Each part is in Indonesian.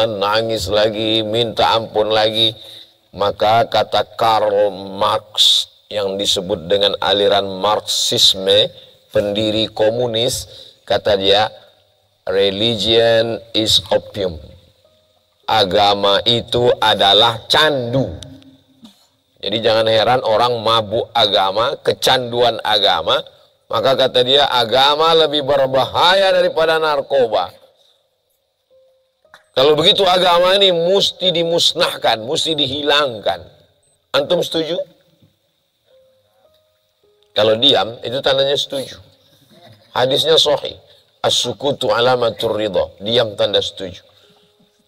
nangis lagi, minta ampun lagi. Maka kata Karl Marx yang disebut dengan aliran Marxisme, pendiri komunis, kata dia, religion is opium. Agama itu adalah candu. Jadi jangan heran orang mabuk agama, kecanduan agama. Maka kata dia, agama lebih berbahaya daripada narkoba. Kalau begitu agama ini mesti dimusnahkan, mesti dihilangkan. Antum setuju? Kalau diam, itu tandanya setuju. Hadisnya sahih. As-sukutu alamatur ridha. Diam tanda setuju.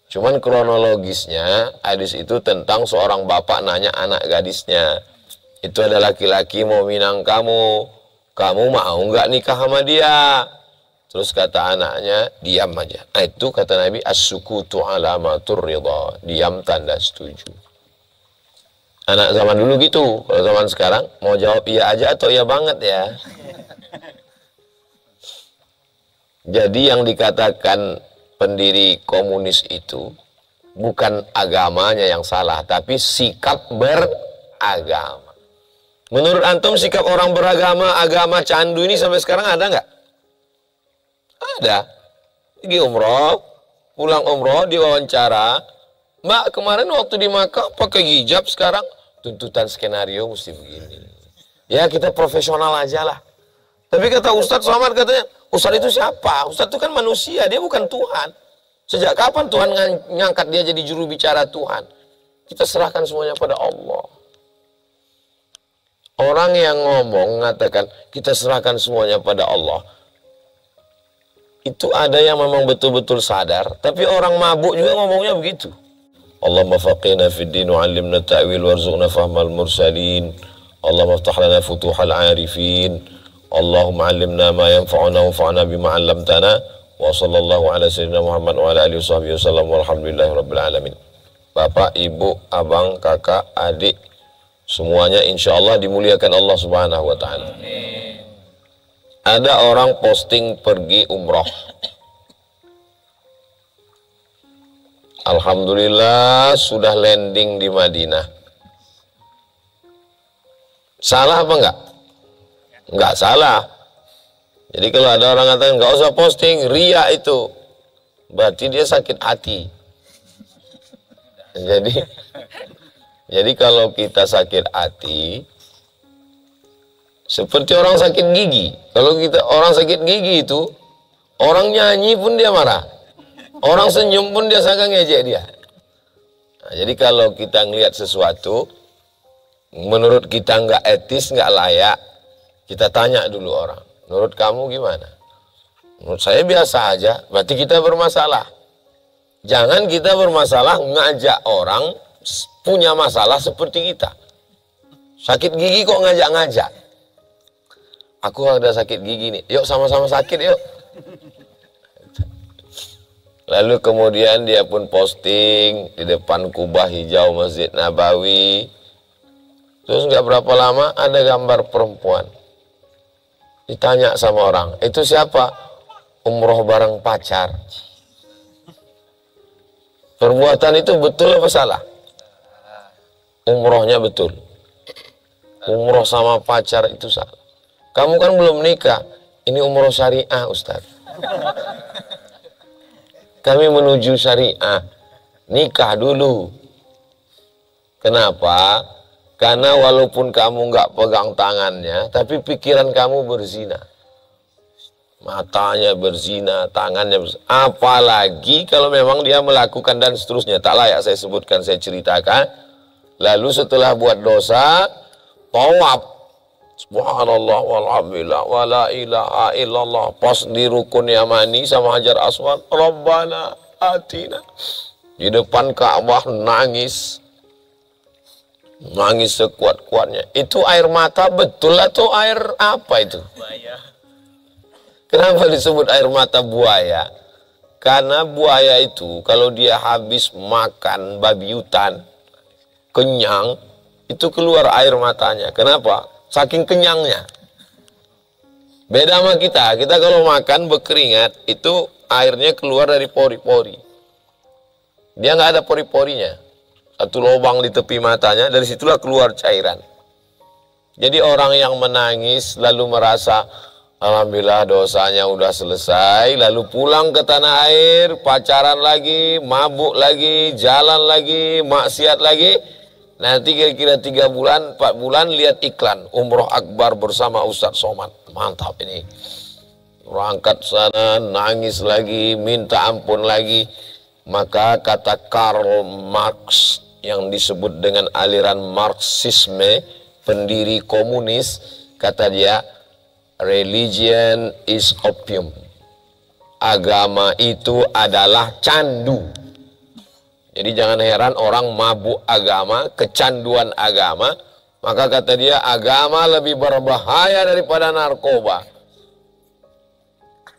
Cuman kronologisnya, hadis itu tentang seorang bapak nanya anak gadisnya. Itu ada laki-laki mau minang kamu. Kamu mau nggak nikah sama dia? Terus kata anaknya, diam aja. Nah itu kata Nabi, as-sukutu alamatur ridha. Diam tanda setuju. Anak zaman dulu gitu. Kalau zaman sekarang, mau jawab iya aja atau iya banget ya. Jadi yang dikatakan pendiri komunis itu, bukan agamanya yang salah, tapi sikap beragama. Menurut antum sikap orang beragama, agama candu ini sampai sekarang ada nggak? Ada. Pergi umroh, pulang umroh, diwawancara. Mbak, kemarin waktu di Makkah pakai hijab, sekarang tuntutan skenario mesti begini. Ya kita profesional aja lah. Tapi kata Ustadz Somad katanya, Ustadz itu siapa? Ustadz itu kan manusia, dia bukan Tuhan. Sejak kapan Tuhan ngangkat dia jadi juru bicara Tuhan? Kita serahkan semuanya pada Allah. Orang yang ngomong mengatakan kita serahkan semuanya pada Allah, itu ada yang memang betul-betul sadar. Tapi orang mabuk juga ngomongnya begitu. Allahumma faqihna fid din wa 'allimna ta'wil warzuqna fahmal mursalin. Allahumma iftah lana futuhal 'arifin. Allahumma 'allimna ma yanfa'una wanfa'na bima 'allamtana. Wa sallallahu ala sayyidina Muhammad wa ala alihi wasallam walhamdulillahi rabbil alamin. Bapak, ibu, abang, kakak, adik, semuanya insya Allah dimuliakan Allah subhanahu wa ta'ala. Ada orang posting pergi umroh. Alhamdulillah sudah landing di Madinah. Salah apa enggak? Enggak salah. Jadi kalau ada orang katakan enggak usah posting, ria itu, berarti dia sakit hati. Jadi kalau kita sakit hati, seperti orang sakit gigi. Kalau kita orang sakit gigi itu, orang nyanyi pun dia marah, orang senyum pun dia sangka ngejek dia. Nah, jadi kalau kita ngelihat sesuatu, menurut kita nggak etis, nggak layak, kita tanya dulu orang, menurut kamu gimana? Menurut saya biasa aja, berarti kita bermasalah. Jangan kita bermasalah ngajak orang punya masalah seperti kita. Sakit gigi kok ngajak-ngajak? Aku ada sakit gigi nih, yuk sama-sama sakit yuk. Lalu kemudian dia pun posting di depan kubah hijau Masjid Nabawi. Terus nggak berapa lama ada gambar perempuan. Ditanya sama orang, itu siapa? Umroh bareng pacar. Perbuatan itu betul apa salah? Umrohnya betul. Umroh sama pacar itu salah. Kamu kan belum nikah. Ini umroh syariah, Ustaz. Kami menuju syariah. Nikah dulu. Kenapa? Karena walaupun kamu nggak pegang tangannya, tapi pikiran kamu berzina. Matanya berzina, tangannya berzina. Apalagi kalau memang dia melakukan dan seterusnya. Tak layak saya sebutkan, saya ceritakan. Lalu setelah buat dosa, tawaf. Subhanallah walhamdulillah wa la ilaha illallah. Pas di rukun Yamani sama Hajar Aswad, Rabbana atina. Di depan Ka'bah nangis. Nangis sekuat-kuatnya. Itu air mata betul atau air apa itu? Buaya. Kenapa disebut air mata buaya? Karena buaya itu kalau dia habis makan babi hutan, kenyang, itu keluar air matanya. Kenapa? Saking kenyangnya. Beda sama kita. Kita kalau makan berkeringat, itu airnya keluar dari pori-pori. Dia nggak ada pori-porinya. Satu lubang di tepi matanya, dari situlah keluar cairan. Jadi orang yang menangis lalu merasa alhamdulillah dosanya udah selesai, lalu pulang ke tanah air, pacaran lagi, mabuk lagi, jalan lagi, maksiat lagi. Nanti kira-kira 3 bulan, 4 bulan lihat iklan umroh akbar bersama Ustadz Somad. Mantap ini. Berangkat sana, nangis lagi, minta ampun lagi. Maka kata Karl Marx yang disebut dengan aliran Marxisme, pendiri komunis, kata dia, religion is opium. Agama itu adalah candu. Jadi jangan heran orang mabuk agama, kecanduan agama. Maka kata dia, agama lebih berbahaya daripada narkoba.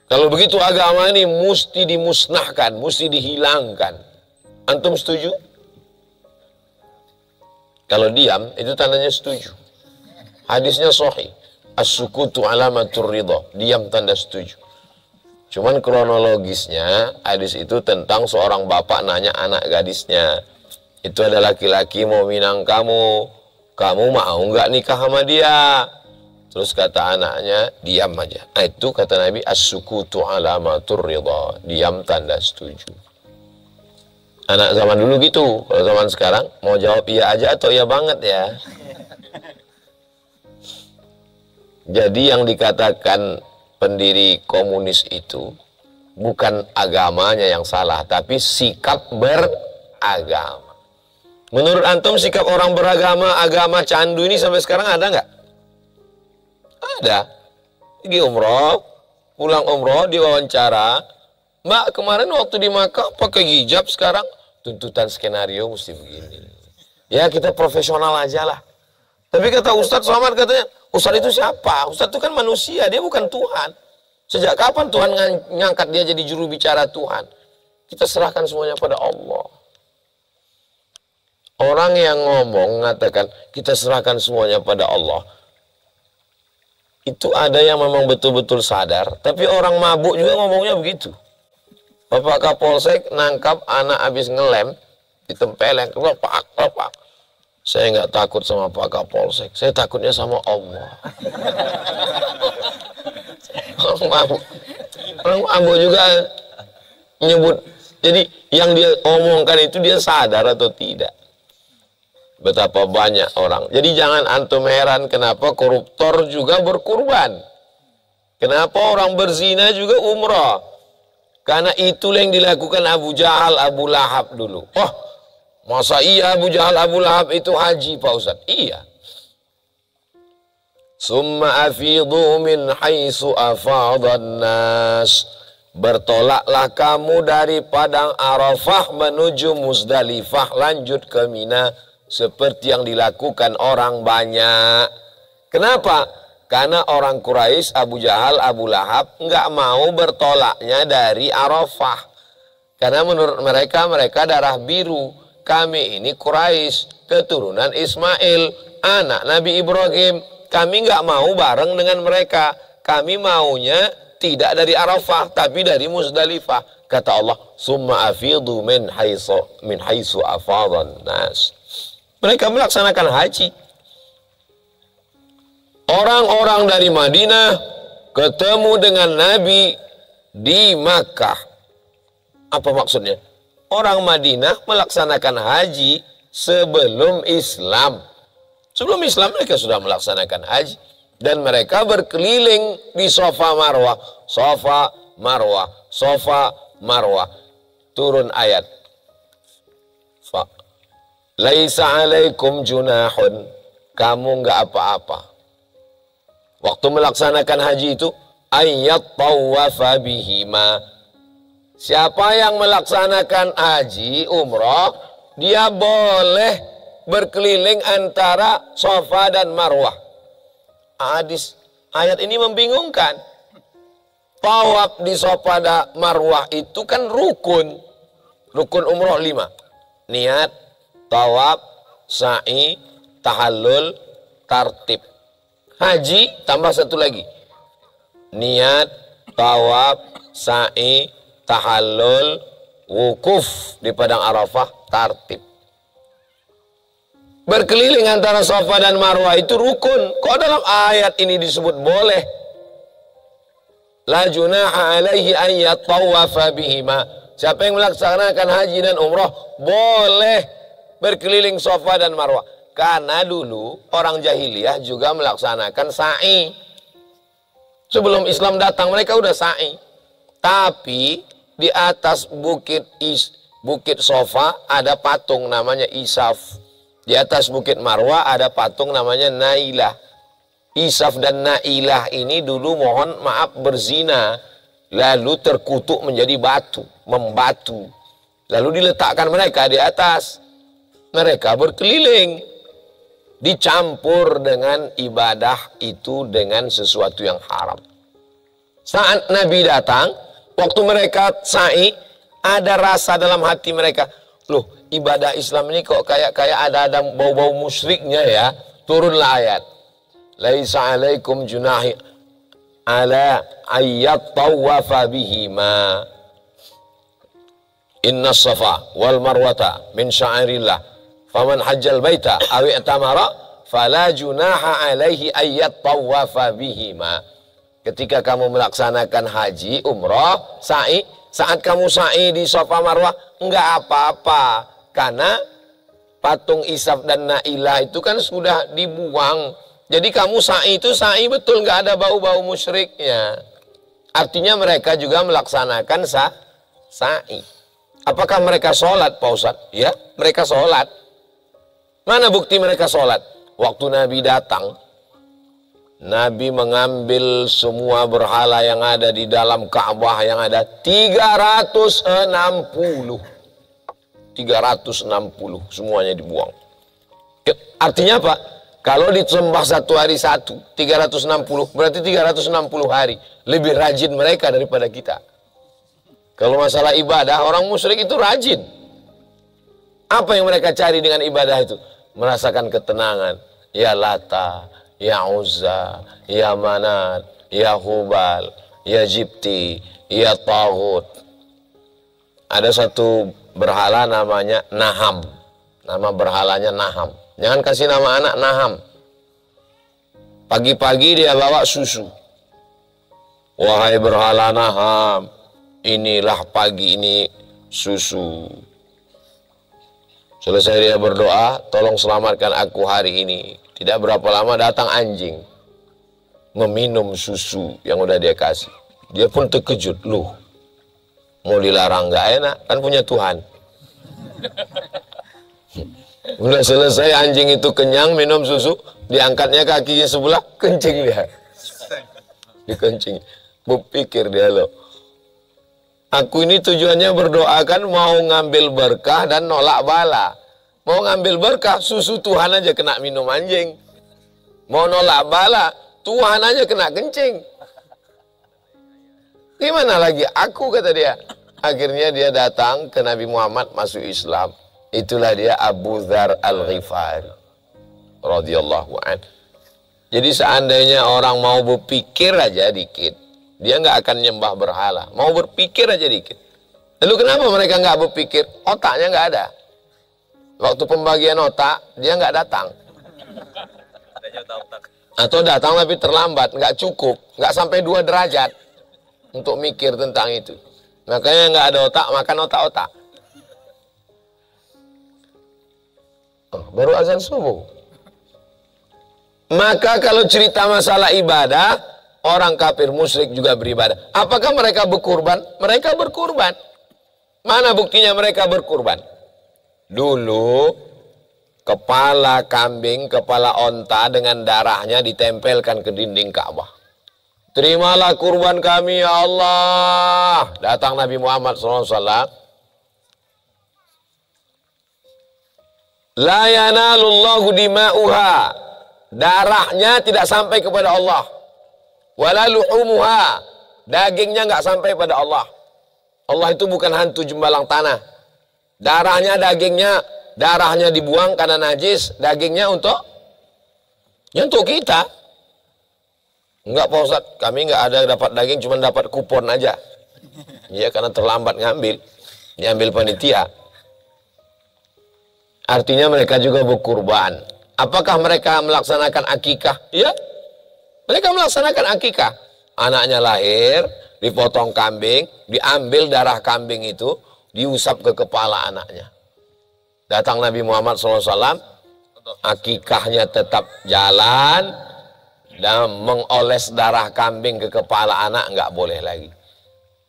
Kalau begitu agama ini mesti dimusnahkan, mesti dihilangkan. Antum setuju? Kalau diam, itu tandanya setuju. Hadisnya sahih. As-sukutu alamatur ridha. Diam tanda setuju. Cuman kronologisnya, hadis itu tentang seorang bapak nanya anak gadisnya. Itu ada laki-laki mau minang kamu. Kamu mau nggak nikah sama dia? Terus kata anaknya, diam aja. Nah itu kata Nabi, as-sukutu alamatur ridha. Diam tanda setuju. Anak zaman dulu gitu. Kalau zaman sekarang, mau jawab iya aja atau iya banget ya. Jadi yang dikatakan pendiri komunis itu, bukan agamanya yang salah, tapi sikap beragama. Menurut antum sikap orang beragama, agama candu ini sampai sekarang ada nggak? Ada. Pergi umroh, pulang umroh, diwawancara. Mbak, kemarin waktu di Makkah pakai hijab, sekarang tuntutan skenario mesti begini. Ya kita profesional aja lah. Tapi kata Ustadz Somad katanya, Ustadz itu siapa? Ustadz itu kan manusia, dia bukan Tuhan. Sejak kapan Tuhan ngangkat dia jadi juru bicara Tuhan? Kita serahkan semuanya pada Allah. Orang yang ngomong mengatakan kita serahkan semuanya pada Allah. Itu ada yang memang betul-betul sadar, tapi orang mabuk juga ngomongnya begitu. Bapak Kapolsek nangkap anak habis ngelem, ditempeleng, lepak. Saya nggak takut sama Pak Kapolsek, saya takutnya sama Allah. Orang mabuk juga nyebut. Jadi yang dia omongkan itu dia sadar atau tidak. Betapa banyak orang. Jadi jangan antum heran kenapa koruptor juga berkurban. Kenapa orang berzina juga umrah. Karena itulah yang dilakukan Abu Jahal, Abu Lahab dulu. Oh, masa iya Abu Jahal, Abu Lahab itu haji Pak Ustaz? Iya. Summa afidhu min haitsu afadhan nas. Bertolaklah kamu dari padang Arafah menuju Muzdalifah, lanjut ke Mina. Seperti yang dilakukan orang banyak. Kenapa? Karena orang Quraisy, Abu Jahal, Abu Lahab nggak mau bertolaknya dari Arafah. Karena menurut mereka, mereka darah biru. Kami ini Quraisy, keturunan Ismail, anak Nabi Ibrahim. Kami nggak mau bareng dengan mereka. Kami maunya tidak dari Arafah, tapi dari Muzdalifah. Kata Allah, summa afidhu min haitsu afadhan nas. Mereka melaksanakan haji. Orang-orang dari Madinah ketemu dengan Nabi di Makkah. Apa maksudnya? Orang Madinah melaksanakan haji sebelum Islam. Sebelum Islam mereka sudah melaksanakan haji. Dan mereka berkeliling di Safa Marwah. Safa Marwah. Safa Marwah. Turun ayat. Laisa alaikum junahun. Kamu enggak apa-apa. Waktu melaksanakan haji itu, ayat tawafa bihima. Siapa yang melaksanakan haji, umrah, dia boleh berkeliling antara Safa dan Marwah. Ayat ini membingungkan. Tawaf di Safa dan Marwah itu kan rukun. Rukun umrah 5. Niat, tawaf, sa'i, tahallul, tartib. Haji tambah satu lagi. Niat, tawaf, sa'i, tahallul, wukuf di padang Arafah tartib. Berkeliling antara Safa dan Marwah itu rukun. Kok dalam ayat ini disebut boleh? La junaha alaihi an yatawafa bihima. Siapa yang melaksanakan haji dan umroh boleh berkeliling Safa dan Marwah. Karena dulu orang jahiliyah juga melaksanakan sa'i. Sebelum Islam datang mereka udah sa'i. Tapi di atas bukit Safa ada patung namanya Isaf. Di atas bukit Marwah ada patung namanya Nailah. Isaf dan Nailah ini dulu mohon maaf berzina. Lalu terkutuk menjadi batu, membatu. Lalu diletakkan mereka di atas. Mereka berkeliling. Dicampur dengan ibadah itu dengan sesuatu yang haram. Saat Nabi datang, waktu mereka sa'i, ada rasa dalam hati mereka, loh, ibadah Islam ini kok kayak ada bau-bau musyriknya ya. Turunlah ayat. Laisa alaikum junahi ala ayyat tawafa bihima. Inna safa wal marwata min sya'airillah. Faman hajjal baita aw i'tamara fala junaha alaihi ayyat tawafa bihima. Ketika kamu melaksanakan haji, umrah, sa'i, saat kamu sa'i di Safa Marwah, enggak apa-apa. Karena patung Isaf dan Nailah itu kan sudah dibuang. Jadi kamu sa'i itu sa'i betul, enggak ada bau-bau musyriknya. Artinya mereka juga melaksanakan sa'i. Apakah mereka sholat, Pak Ustadz? Ya, mereka sholat. Mana bukti mereka sholat? Waktu Nabi datang, Nabi mengambil semua berhala yang ada di dalam Ka'bah yang ada 360. 360 semuanya dibuang. Artinya apa? Kalau disembah satu hari satu, 360 berarti 360 hari. Lebih rajin mereka daripada kita. Kalau masalah ibadah, orang musyrik itu rajin. Apa yang mereka cari dengan ibadah itu? Merasakan ketenangan. Ya Lata, ya Uzza, ya Manat, ya Hubal, ya Jibti, ya Taghut. Ada satu berhala namanya Naham. Nama berhalanya Naham. Jangan kasih nama anak Naham. Pagi-pagi dia bawa susu. Wahai berhala Naham, inilah pagi ini susu. Selesai dia berdoa, tolong selamatkan aku hari ini. Tidak berapa lama datang anjing meminum susu yang udah dia kasih. Dia pun terkejut, loh, mau dilarang nggak enak, kan punya Tuhan. Udah selesai anjing itu kenyang minum susu, diangkatnya kakinya sebelah, kencing dia. Dikencing. Berpikir dia, loh, aku ini tujuannya berdoa kan mau ngambil berkah dan nolak bala. Mau ngambil berkah, susu Tuhan aja kena minum anjing. Mau nolak bala, Tuhan aja kena kencing. Gimana lagi aku, kata dia. Akhirnya dia datang ke Nabi Muhammad, masuk Islam. Itulah dia Abu Dzar Al-Ghifari radhiyallahu anhu. Jadi seandainya orang mau berpikir aja dikit, dia nggak akan nyembah berhala. Mau berpikir aja dikit. Lalu kenapa mereka nggak berpikir? Otaknya nggak ada. Waktu pembagian otak, dia nggak datang. Atau datang tapi terlambat, nggak cukup, nggak sampai 2 derajat untuk mikir tentang itu. Makanya nggak ada otak, makan otak-otak. Oh, baru azan subuh. Maka kalau cerita masalah ibadah, orang kafir musyrik juga beribadah. Apakah mereka berkurban? Mereka berkurban. Mana buktinya mereka berkurban? Dulu kepala kambing, kepala onta dengan darahnya ditempelkan ke dinding Ka'bah. Terimalah kurban kami ya Allah. Datang Nabi Muhammad SAW. La yanalullahu dima'uha. Darahnya tidak sampai kepada Allah. Wala luhumuha. Dagingnya nggak sampai pada Allah. Allah itu bukan hantu jembalang tanah. Darahnya, dagingnya, darahnya dibuang karena najis, dagingnya untuk kita. Enggak Pak Ustadz, kami enggak ada dapat daging, cuma dapat kupon aja. Iya, karena terlambat ngambil. diambil panitia. Artinya mereka juga berkurban. Apakah mereka melaksanakan akikah? Ya, mereka melaksanakan akikah. Anaknya lahir, dipotong kambing, diambil darah kambing itu, diusap ke kepala anaknya. Datang Nabi Muhammad SAW, akikahnya tetap jalan, dan mengoles darah kambing ke kepala anak nggak boleh lagi.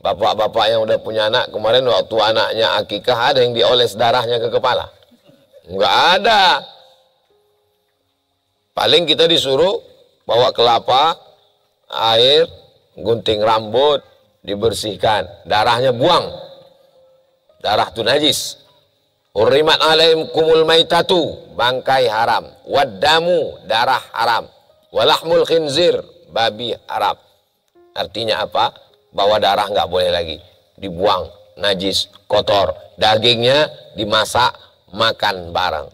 Bapak-bapak yang udah punya anak, kemarin waktu anaknya akikah ada yang dioles darahnya ke kepala? Nggak ada. Paling kita disuruh bawa kelapa, air, gunting rambut, dibersihkan, darahnya buang. Darah itu najis. Hurrimat alaikumul maitatu, bangkai haram. Waddamu, darah haram. Walahmul khinzir, babi haram. Artinya apa? Bahwa darah nggak boleh lagi. Dibuang, najis, kotor. Dagingnya dimasak, makan bareng.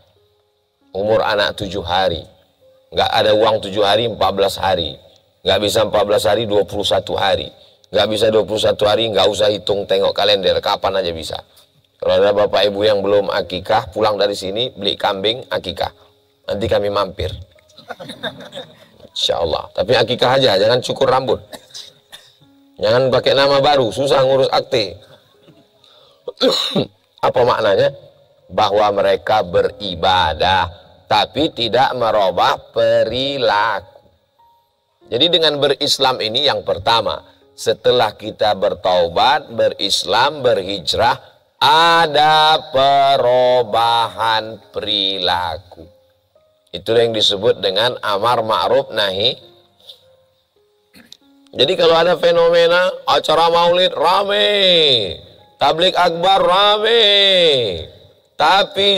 Umur anak 7 hari. Nggak ada uang 7 hari, 14 hari. Nggak bisa 14 hari, 21 hari. Nggak bisa 21 hari, nggak usah hitung tengok kalender, kapan aja bisa. Kalau ada bapak ibu yang belum akikah, pulang dari sini, beli kambing, akikah. Nanti kami mampir. Insya Allah. Tapi akikah aja, jangan cukur rambut. Jangan pakai nama baru, susah ngurus akte. Apa maknanya? Bahwa mereka beribadah, tapi tidak merubah perilaku. Jadi dengan berislam ini yang pertama, setelah kita bertaubat, berislam, berhijrah, ada perubahan perilaku. Itulah yang disebut dengan amar ma'ruf nahi. Jadi kalau ada fenomena acara maulid rame, tablik akbar rame, tapi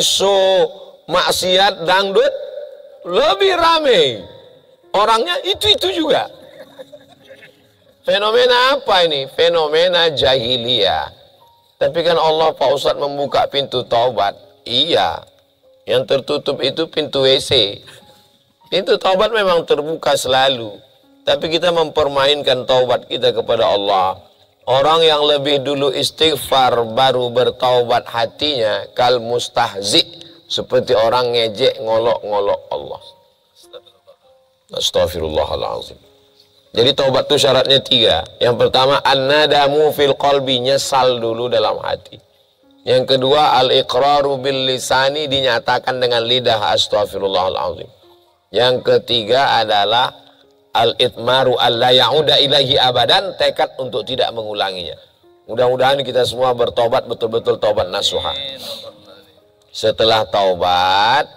maksiat dangdut lebih rame. Orangnya itu juga. Fenomena apa ini? Fenomena jahiliyah. Tapi kan Allah Pak Ustadz membuka pintu taubat. Iya. Yang tertutup itu pintu WC. Pintu taubat memang terbuka selalu. Tapi kita mempermainkan taubat kita kepada Allah. Orang yang lebih dulu istighfar baru bertaubat hatinya kal mustahzi, seperti orang ngejek ngolok-ngolok Allah. Astaghfirullahaladzim. Jadi taubat itu syaratnya 3. Yang pertama, an-nadamu fil qalbi, nyesal dulu dalam hati. Yang kedua, al-iqraru bil lisani, dinyatakan dengan lidah, astaghfirullahaladzim. Yang ketiga adalah al-itmaru alla ya'uda ilahi abadan, tekad untuk tidak mengulanginya. Mudah-mudahan kita semua bertobat betul-betul taubat nasuha. Setelah taubat,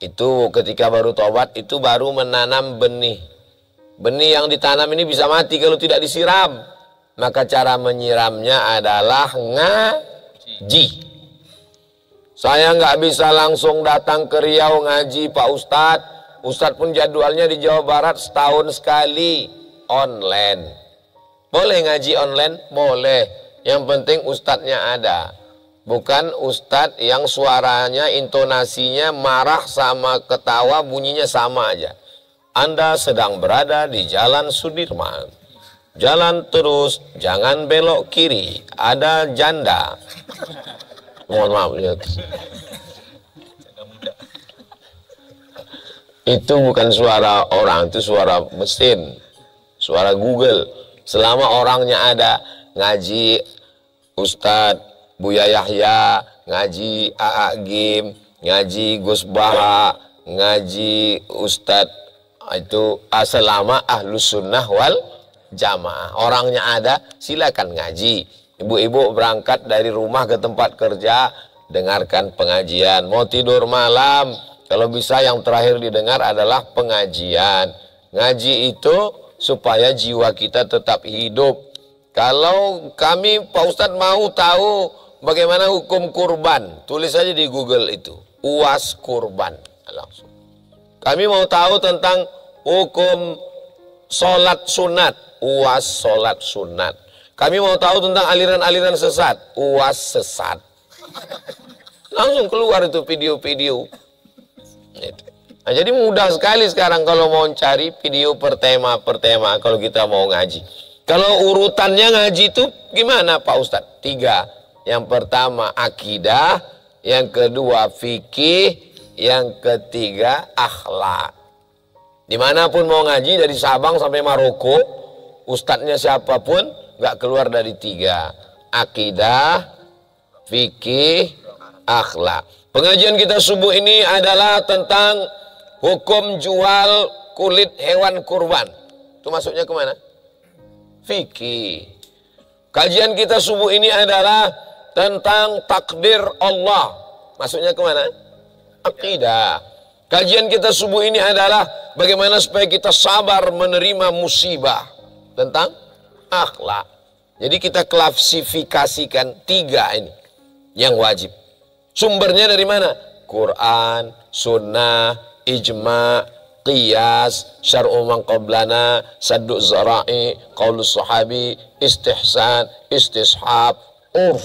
itu ketika baru taubat, itu baru menanam benih. Benih yang ditanam ini bisa mati kalau tidak disiram. Maka cara menyiramnya adalah ngaji. Saya nggak bisa langsung datang ke Riau ngaji Pak Ustadz. Ustadz pun jadwalnya di Jawa Barat setahun sekali. Online. Boleh ngaji online? Boleh. Yang penting ustadznya ada. Bukan ustadz yang suaranya, intonasinya marah sama ketawa, bunyinya sama aja. Anda sedang berada di Jalan Sudirman. Jalan terus, jangan belok kiri. Ada janda. Mohon maaf. Lihat. Itu bukan suara orang, itu suara mesin. Suara Google. Selama orangnya ada, ngaji Ustadz Buya Yahya, ngaji A.A. Gim, ngaji Gus Baha, ngaji Ustadz itu selama ahlus sunnah wal jamaah. Orangnya ada, silakan ngaji. Ibu-ibu berangkat dari rumah ke tempat kerja, dengarkan pengajian. Mau tidur malam, kalau bisa yang terakhir didengar adalah pengajian. Ngaji itu supaya jiwa kita tetap hidup. Kalau kami Pak Ustadz mau tahu bagaimana hukum kurban, tulis saja di Google itu, UAS kurban, langsung. Kami mau tahu tentang hukum sholat sunat, UAS sholat sunat. Kami mau tahu tentang aliran-aliran sesat, UAS sesat. Langsung keluar itu video-video. Nah, jadi mudah sekali sekarang kalau mau cari video per tema kalau kita mau ngaji. Kalau urutannya ngaji itu gimana Pak Ustadz? 3. Yang pertama akidah, yang kedua fikih, yang ketiga akhlak. Dimanapun mau ngaji, dari Sabang sampai Maroko, ustadznya siapapun, nggak keluar dari 3. Akidah, fikih, akhlak. Pengajian kita subuh ini adalah tentang hukum jual kulit hewan kurban. Itu masuknya kemana? Fikih. Kajian kita subuh ini adalah tentang takdir Allah. Masuknya kemana? Akidah. Kajian kita subuh ini adalah bagaimana supaya kita sabar menerima musibah. Tentang akhlak. Jadi kita klasifikasikan 3 ini yang wajib. Sumbernya dari mana? Quran, sunnah, ijma', qiyas, syar'u man qablana, saddu zara'i, qaulus sahabi, istihsan, istishab, urf.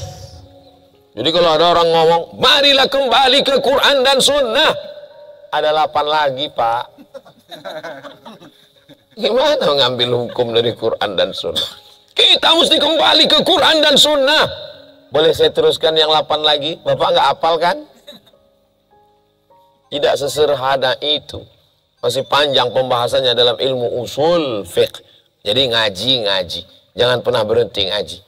Jadi kalau ada orang ngomong, marilah kembali ke Quran dan sunnah, ada 8 lagi, Pak. Gimana mengambil hukum dari Quran dan sunnah? Kita mesti kembali ke Quran dan sunnah. Boleh saya teruskan yang 8 lagi? Bapak nggak hafal kan? Tidak sesederhana itu. Masih panjang pembahasannya dalam ilmu usul fiqh. Jadi ngaji. Jangan pernah berhenti ngaji.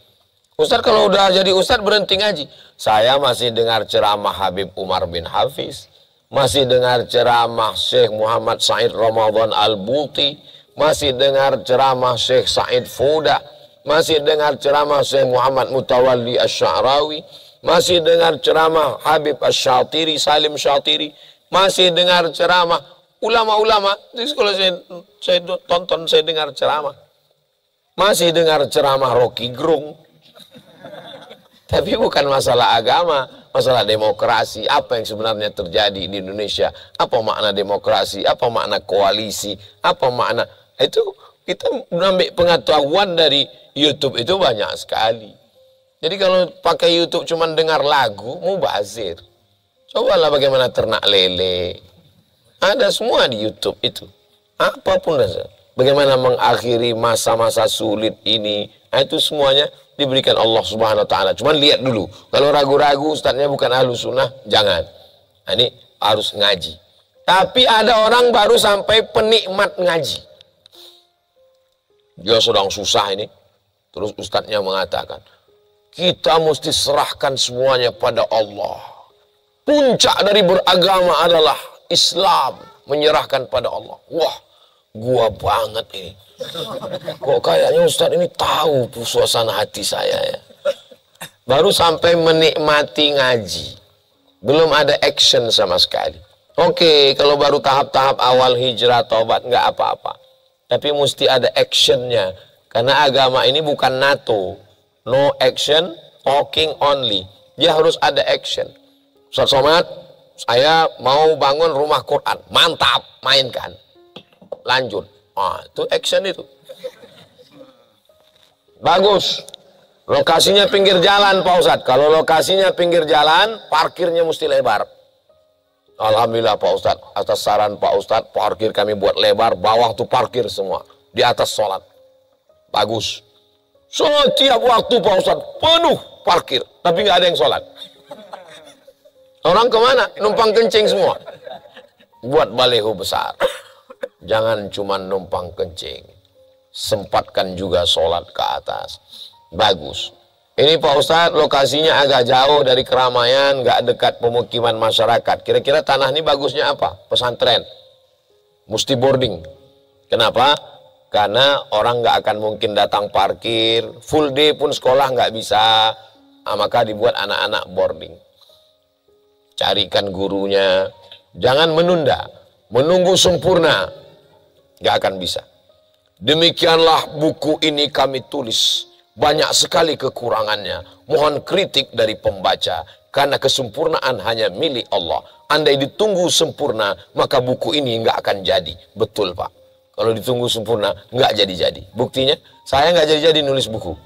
Ustadz kalau udah jadi ustadz berhenti ngaji. Saya masih dengar ceramah Habib Umar bin Hafiz. Masih dengar ceramah Syekh Muhammad Said Ramadan Al-Buti. Masih dengar ceramah Syekh Said Fuda. Masih dengar ceramah Syekh Muhammad Mutawalli Asy-Sya'rawi. Masih dengar ceramah Habib Asy-Syatiri, Salim Syatiri. Masih dengar ceramah ulama-ulama. Jadi kalau saya tonton, saya dengar ceramah. Masih dengar ceramah Rocky Gerung. Tapi bukan masalah agama, masalah demokrasi. Apa yang sebenarnya terjadi di Indonesia? Apa makna demokrasi? Apa makna koalisi? Apa makna? Itu kita mengambil pengetahuan dari YouTube itu banyak sekali. Jadi kalau pakai YouTube cuma dengar lagu, mubazir. Cobalah bagaimana ternak lele. Ada semua di YouTube itu. Apapun saja. Bagaimana mengakhiri masa-masa sulit ini. Itu semuanya diberikan Allah Subhanahu wa taala. Cuman lihat dulu. Kalau ragu-ragu ustadznya bukan ahlu sunnah, jangan. Nah, ini harus ngaji. Tapi ada orang baru sampai penikmat ngaji. Dia sedang susah ini. Terus ustadznya mengatakan, kita mesti serahkan semuanya pada Allah. Puncak dari beragama adalah Islam, menyerahkan pada Allah. Wah, gua banget ini. Kok kayaknya ustadz ini tahu suasana hati saya ya. Baru sampai menikmati ngaji. Belum ada action sama sekali. Oke, kalau baru tahap-tahap awal hijrah, taubat, nggak apa-apa. Tapi mesti ada actionnya. Karena agama ini bukan NATO. No action, talking only. Dia harus ada action. Ustaz Somad, saya mau bangun rumah Quran. Mantap, mainkan. Lanjut. Itu action itu. Bagus. Lokasinya pinggir jalan Pak Ustadz. Kalau lokasinya pinggir jalan, parkirnya mesti lebar. Alhamdulillah Pak Ustadz. Atas saran Pak Ustadz, parkir kami buat lebar. Bawah tuh parkir semua. Di atas sholat. Bagus. Setiap waktu Pak Ustadz, penuh parkir. Tapi nggak ada yang sholat. Orang kemana? Numpang kencing semua. Buat baleho besar. Jangan cuma numpang kencing. Sempatkan juga sholat ke atas. Bagus. Ini Pak Ustadz lokasinya agak jauh dari keramaian, nggak dekat pemukiman masyarakat. Kira-kira tanah ini bagusnya apa? Pesantren. Mesti boarding. Kenapa? Karena orang nggak akan mungkin datang parkir. Full day pun sekolah nggak bisa. Maka dibuat anak-anak boarding. Carikan gurunya. Jangan menunda. Menunggu sempurna. Nggak akan bisa. Demikianlah buku ini kami tulis. Banyak sekali kekurangannya. Mohon kritik dari pembaca. Karena kesempurnaan hanya milik Allah. Andai ditunggu sempurna, maka buku ini nggak akan jadi. Betul Pak. Kalau ditunggu sempurna, nggak jadi-jadi. Buktinya, saya nggak jadi-jadi nulis buku.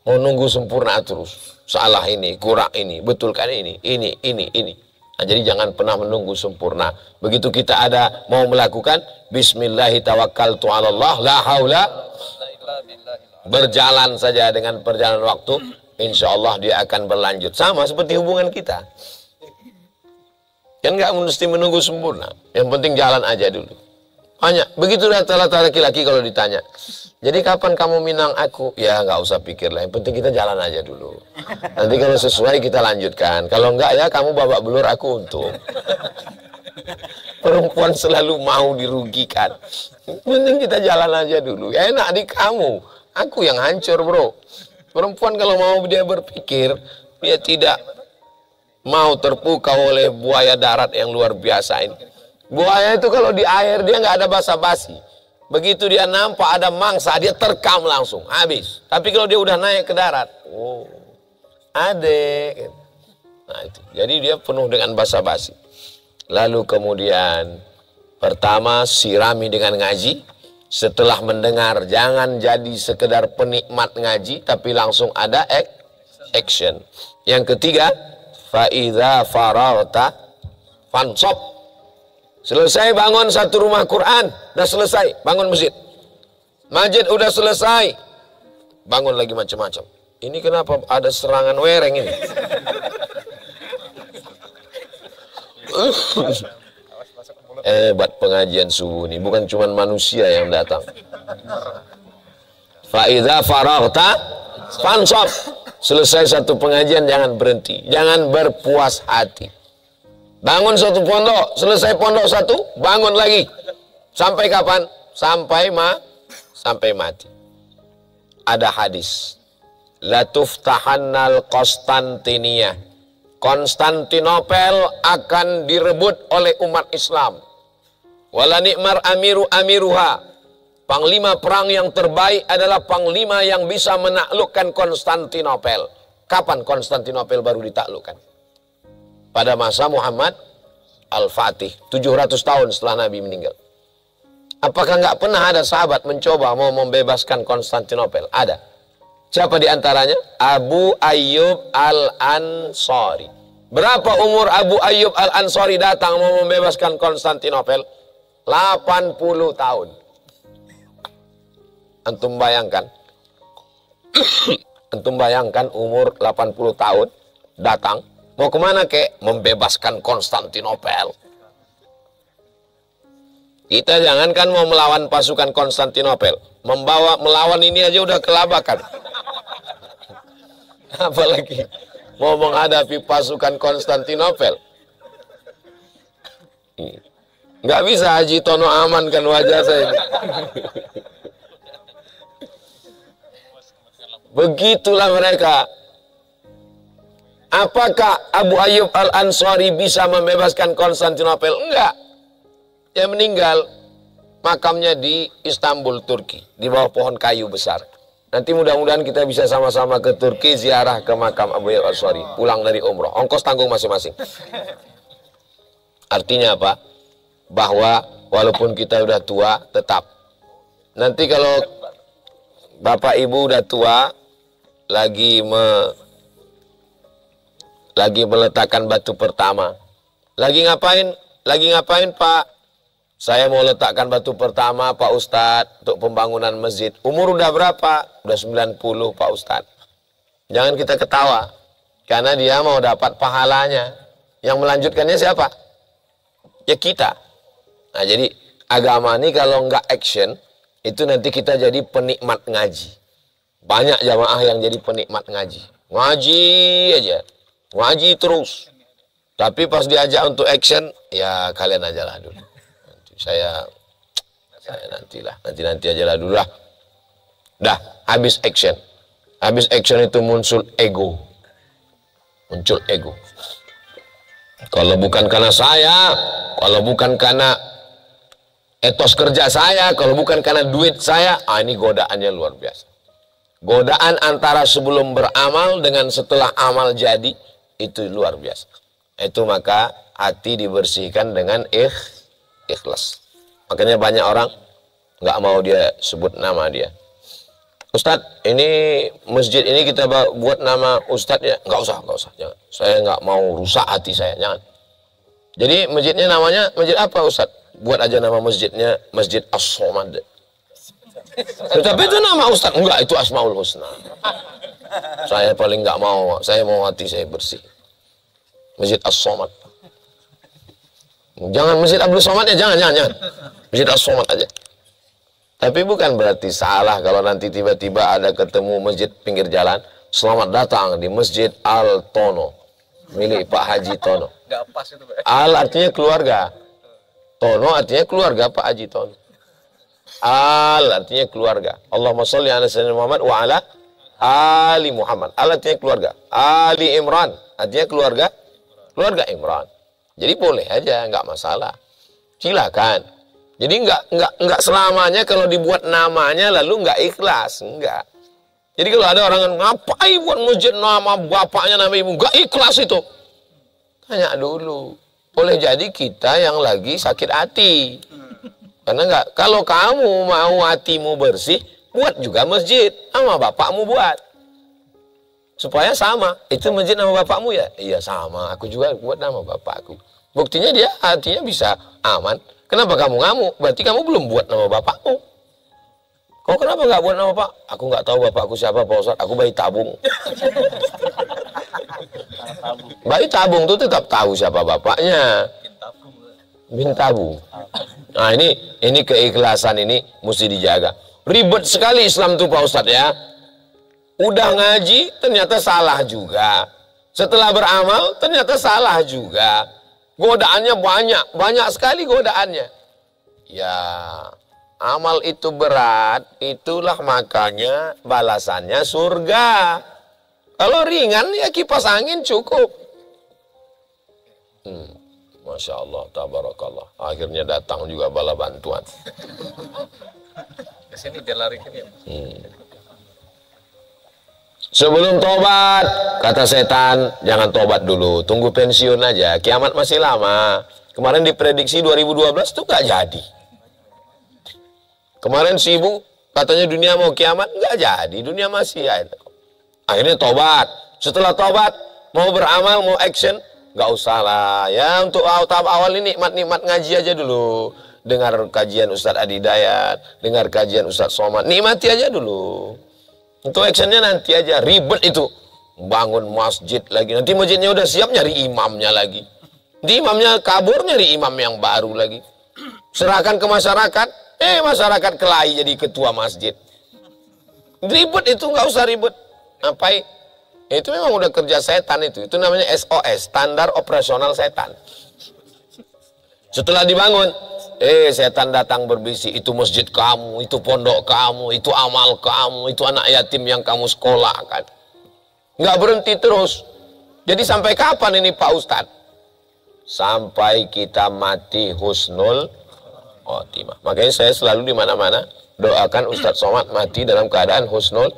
Mau nunggu sempurna terus. Salah ini, kurang ini, betulkan ini. Nah, jadi jangan pernah menunggu sempurna. Begitu kita ada mau melakukan, Bismillahirrahmanirrahim, la haula. Berjalan saja dengan perjalanan waktu. insya Allah dia akan berlanjut. Sama seperti hubungan kita. Kan nggak mesti menunggu sempurna. Yang penting jalan aja dulu. Banyak. Begitu rata-rata laki-laki kalau ditanya, jadi kapan kamu minang aku? Ya nggak usah pikir lah. Yang penting kita jalan aja dulu. Nanti kalau sesuai kita lanjutkan. Kalau enggak ya kamu babak belur, aku untung. Perempuan selalu mau dirugikan. Penting kita jalan aja dulu. Ya enak di kamu. Aku yang hancur, bro. Perempuan kalau mau dia berpikir, dia tidak mau terpukau oleh buaya darat yang luar biasa ini. Buaya itu kalau di air dia nggak ada basa-basi. Begitu dia nampak ada mangsa, dia terkam langsung, habis. Tapi kalau dia udah naik ke darat, oh, adek. Nah itu, jadi dia penuh dengan basa-basi. Lalu kemudian, pertama sirami dengan ngaji. Setelah mendengar, jangan jadi sekedar penikmat ngaji, tapi langsung ada action. Yang ketiga, fa'idha farauta fansop. Selesai bangun satu rumah Quran, udah selesai, bangun masjid. Masjid udah selesai, bangun lagi macam-macam. Ini kenapa ada serangan wereng ini? Hebat pengajian subuh ini, bukan cuma manusia yang datang. Fa'idha faraghta fansab. Selesai satu pengajian jangan berhenti, jangan berpuas hati. Bangun satu pondok, selesai pondok satu, bangun lagi. Sampai kapan? Sampai mati. Ada hadis. La tuftahannal Konstantiniyah. Konstantinopel akan direbut oleh umat Islam. Wala ni'mar amiruha. Panglima perang yang terbaik adalah panglima yang bisa menaklukkan Konstantinopel. Kapan Konstantinopel baru ditaklukkan? Pada masa Muhammad Al-Fatih, 700 tahun setelah Nabi meninggal. Apakah nggak pernah ada sahabat mencoba mau membebaskan Konstantinopel? Ada. Siapa di antaranya? Abu Ayyub Al-Ansari. Berapa umur Abu Ayyub Al-Ansari datang mau membebaskan Konstantinopel? 80 tahun. Antum bayangkan. Antum bayangkan umur 80 tahun datang. Mau kemana kek? Membebaskan Konstantinopel. Kita jangankan mau melawan pasukan Konstantinopel, melawan ini aja udah kelabakan. Apalagi mau menghadapi pasukan Konstantinopel. Nggak bisa Haji Tono amankan wajah saya. Begitulah mereka. Apakah Abu Ayyub Al-Ansari bisa membebaskan Konstantinopel? Enggak. Dia meninggal. Makamnya di Istanbul, Turki. Di bawah pohon kayu besar. Nanti mudah-mudahan kita bisa sama-sama ke Turki, ziarah ke makam Abu Ayyub Al-Ansari. Pulang dari umroh. Ongkos tanggung masing-masing. Artinya apa? Bahwa walaupun kita udah tua, tetap. Nanti kalau Bapak Ibu udah tua, lagi meletakkan batu pertama. Lagi ngapain Pak? Saya mau letakkan batu pertama Pak Ustadz untuk pembangunan masjid. Umur udah berapa? Udah 90 Pak Ustadz. Jangan kita ketawa. Karena dia mau dapat pahalanya. Yang melanjutkannya siapa? Ya kita. Nah jadi agama ini kalau nggak action, itu nanti kita jadi penikmat ngaji. Banyak jamaah yang jadi penikmat ngaji. Ngaji aja. Ngaji terus. Tapi pas diajak untuk action, ya kalian aja lah dulu. Saya nanti aja lah dulu lah. Dah, habis action. Habis action itu muncul ego. Muncul ego. Kalau bukan karena saya, kalau bukan karena etos kerja saya, kalau bukan karena duit saya, ini godaannya luar biasa. Godaan antara sebelum beramal dengan setelah amal jadi, itu luar biasa. Itu maka hati dibersihkan dengan ikhlas. Makanya banyak orang nggak mau dia sebut nama dia. Ustadz, ini masjid ini kita buat nama Ustadz ya? Nggak usah, jangan. Saya nggak mau rusak hati saya, jangan. Jadi masjidnya namanya masjid apa Ustadz? Buat aja nama masjidnya Masjid As-Somad. Tapi itu nama Ustadz. Enggak, itu Asmaul Husna. Saya paling nggak mau, saya mau hati saya bersih. Masjid As-Somad. Jangan Masjid Abdul Somad ya, jangan. Masjid As-Somad aja. Tapi bukan berarti salah kalau nanti tiba-tiba ada ketemu masjid pinggir jalan. Selamat datang di Masjid Al-Tono, milik Pak Haji Tono. Nggak pas itu, Pak. Al artinya keluarga. Tono artinya keluarga Pak Haji Tono. Al artinya keluarga. Allahumma sholli ala sayyidina Muhammad wa ala Ali Muhammad. Al artinya keluarga. Ali Imran artinya keluarga. Keluarga Imran. Jadi boleh aja, nggak masalah. Silakan. Jadi nggak selamanya kalau dibuat namanya lalu nggak ikhlas, enggak. Jadi kalau ada orang ngapain buat masjid nama bapaknya nama ibu, nggak ikhlas itu. Tanya dulu. Boleh jadi kita yang lagi sakit hati. Karena nggak, kalau kamu mau hatimu bersih, buat juga masjid sama bapakmu buat. Supaya sama, itu masjid nama bapakmu ya? Iya sama, aku juga buat nama bapakku. Buktinya dia hatinya bisa aman. Kenapa kamu ngamuk? Berarti kamu belum buat nama bapakmu. Kau kenapa nggak buat nama bapak? Aku nggak tahu bapakku siapa Pak Ustadz, aku bayi tabung. Bayi tabung tuh tetap tahu siapa bapaknya. Bin tabung. Nah ini keikhlasan ini mesti dijaga. Ribet sekali Islam tuh Pak Ustadz ya. Udah ngaji ternyata salah juga. Setelah beramal ternyata salah juga. Godaannya banyak sekali godaannya. Ya, amal itu berat, itulah makanya balasannya surga. Kalau ringan ya kipas angin cukup. Masya Allah, tabarakallah. Akhirnya datang juga bala bantuan. Kesini dia lari ke dia. Sebelum tobat, kata setan, jangan tobat dulu, tunggu pensiun aja, kiamat masih lama. Kemarin diprediksi 2012 tuh gak jadi. Kemarin sibuk, katanya dunia mau kiamat, gak jadi, dunia masih ada. Akhirnya tobat, setelah tobat, mau beramal, mau action, gak usah lah. Ya untuk tahap awal ini nikmat-nikmat ngaji aja dulu. Dengar kajian Ustadz Adi Dayat, dengar kajian Ustadz Somad, nikmati aja dulu. Untuk actionnya nanti aja, ribet itu. Bangun masjid lagi. Nanti masjidnya udah siap, nyari imamnya lagi. Nanti imamnya kabur, nyari imam yang baru lagi. Serahkan ke masyarakat, masyarakat kelahi jadi ketua masjid. Ribet itu, nggak usah ribet. Ngapain? Itu memang udah kerja setan itu. Itu namanya SOS, standar operasional setan. Setelah dibangun, setan datang berbisik, itu masjid kamu, itu pondok kamu, itu amal kamu, itu anak yatim yang kamu sekolahkan. Nggak berhenti terus. Jadi sampai kapan ini Pak Ustadz? Sampai kita mati husnul khotimah. Makanya saya selalu di mana-mana doakan Ustadz Somad mati dalam keadaan husnul.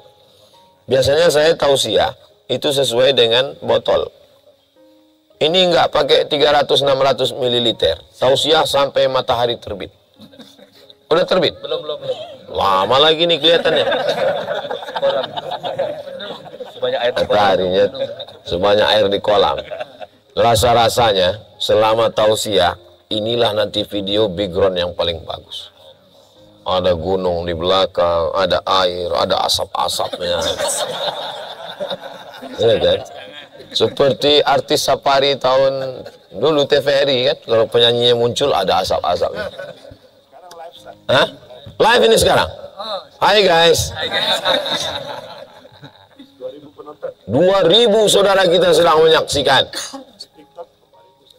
Biasanya saya tausiah itu sesuai dengan botol. Ini nggak pakai 300-600 ml. Tausiah sampai matahari terbit. Udah terbit? Belum. Lama lagi nih kelihatannya. Sebanyak air di kolam. Mataharinya sebanyak air di kolam. Rasa-rasanya selama tausiah, inilah nanti video background yang paling bagus. Ada gunung di belakang, ada air, ada asap-asapnya. Ya kan? Seperti artis safari tahun dulu TVRI kan, kalau penyanyinya muncul ada asap-asapnya. Hah? Live ini sekarang? Hai guys. 2.000 saudara kita sedang menyaksikan.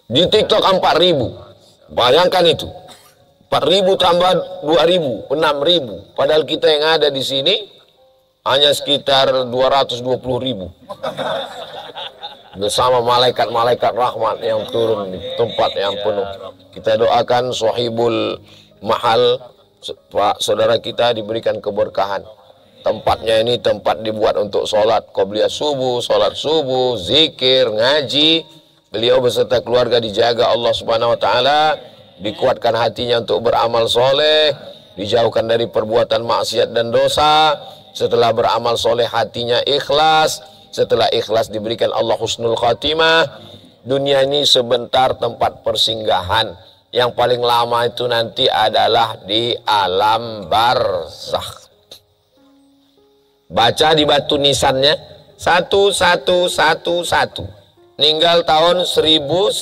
Di TikTok 4.000. Bayangkan itu. 4.000 tambah 2.000, 6.000. Padahal kita yang ada di sini hanya sekitar 220.000. Bersama malaikat-malaikat rahmat yang turun di tempat yang penuh. Kita doakan sahibul mahal, Pak saudara kita diberikan keberkahan. Tempatnya ini tempat dibuat untuk sholat qobliyah subuh, sholat subuh, zikir, ngaji. Beliau beserta keluarga dijaga Allah Subhanahu wa taala, dikuatkan hatinya untuk beramal soleh, dijauhkan dari perbuatan maksiat dan dosa. Setelah beramal soleh hatinya ikhlas. Setelah ikhlas diberikan Allah husnul khatimah. Dunia ini sebentar tempat persinggahan. Yang paling lama itu nanti adalah di alam barzakh. Baca di batu nisannya, 1111. Meninggal tahun 1111.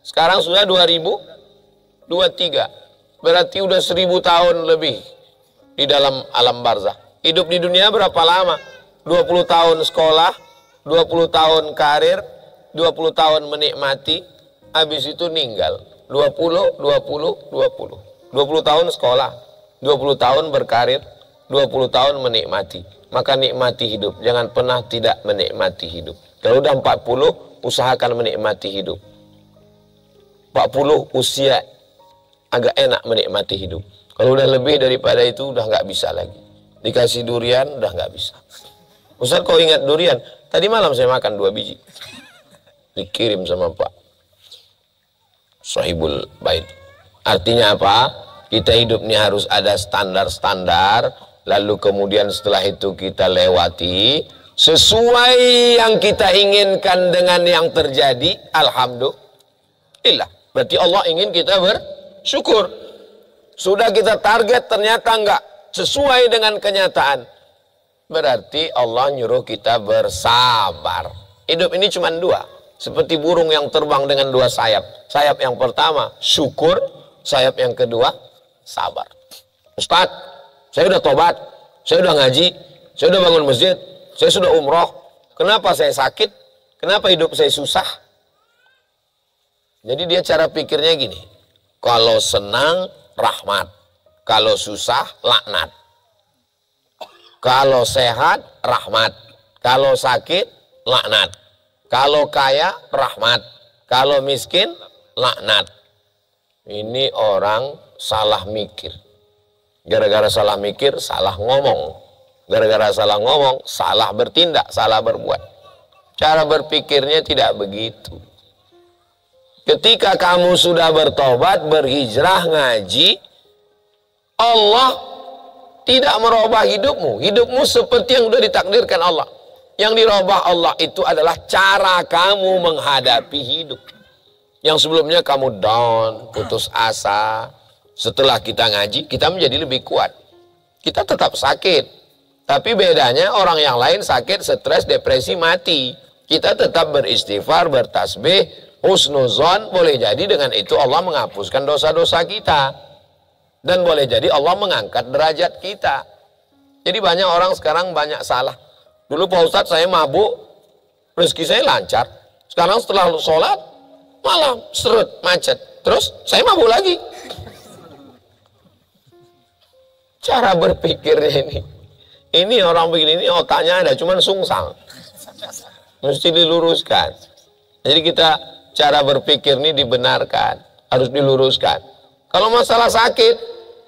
Sekarang sudah 2023. Berarti udah 1000 tahun lebih di dalam alam barzah. Hidup di dunia berapa lama? 20 tahun sekolah, 20 tahun karir, 20 tahun menikmati, habis itu meninggal. 20 tahun sekolah, 20 tahun berkarir, 20 tahun menikmati. Maka nikmati hidup, jangan pernah tidak menikmati hidup. Kalau udah 40, usahakan menikmati hidup. 40 usia agak enak menikmati hidup. Kalau udah lebih daripada itu udah nggak bisa lagi. Dikasih durian udah nggak bisa. Ustaz, kau ingat durian? Tadi malam saya makan 2 biji. Dikirim sama Pak Sahibul Bait. Artinya apa? Kita hidup ini harus ada standar-standar. Lalu kemudian setelah itu kita lewati sesuai yang kita inginkan dengan yang terjadi. Alhamdulillah. Berarti Allah ingin kita bersyukur. Sudah kita target ternyata enggak sesuai dengan kenyataan. Berarti Allah nyuruh kita bersabar. Hidup ini cuma 2. Seperti burung yang terbang dengan 2 sayap. Sayap yang pertama syukur, sayap yang kedua sabar. Ustaz, saya udah tobat, saya udah ngaji, saya udah bangun masjid, saya sudah umroh. Kenapa saya sakit? Kenapa hidup saya susah? Jadi dia cara pikirnya gini. Kalau senang, rahmat. Kalau susah, laknat. Kalau sehat, rahmat. Kalau sakit, laknat. Kalau kaya, rahmat. Kalau miskin, laknat. Ini orang salah mikir. Gara-gara salah mikir, salah ngomong. Gara-gara salah ngomong, salah bertindak, salah berbuat. Cara berpikirnya tidak begitu. Ketika kamu sudah bertobat, berhijrah, ngaji, Allah tidak merubah hidupmu. Hidupmu seperti yang sudah ditakdirkan Allah. Yang dirubah Allah itu adalah cara kamu menghadapi hidup. Yang sebelumnya kamu down, putus asa. Setelah kita ngaji, kita menjadi lebih kuat. Kita tetap sakit. Tapi bedanya orang yang lain sakit, stres, depresi, mati. Kita tetap beristighfar, bertasbih, husnuzon. Boleh jadi dengan itu Allah menghapuskan dosa-dosa kita. Dan boleh jadi Allah mengangkat derajat kita. Jadi banyak orang sekarang banyak salah. Dulu Pak Ustadz saya mabuk, rezeki saya lancar. Sekarang setelah sholat, malam, seret, macet. Terus saya mabuk lagi. Cara berpikirnya ini orang begini, ini otaknya ada, cuman sungsang. Mesti diluruskan. Jadi kita cara berpikir ini dibenarkan, harus diluruskan. Kalau masalah sakit,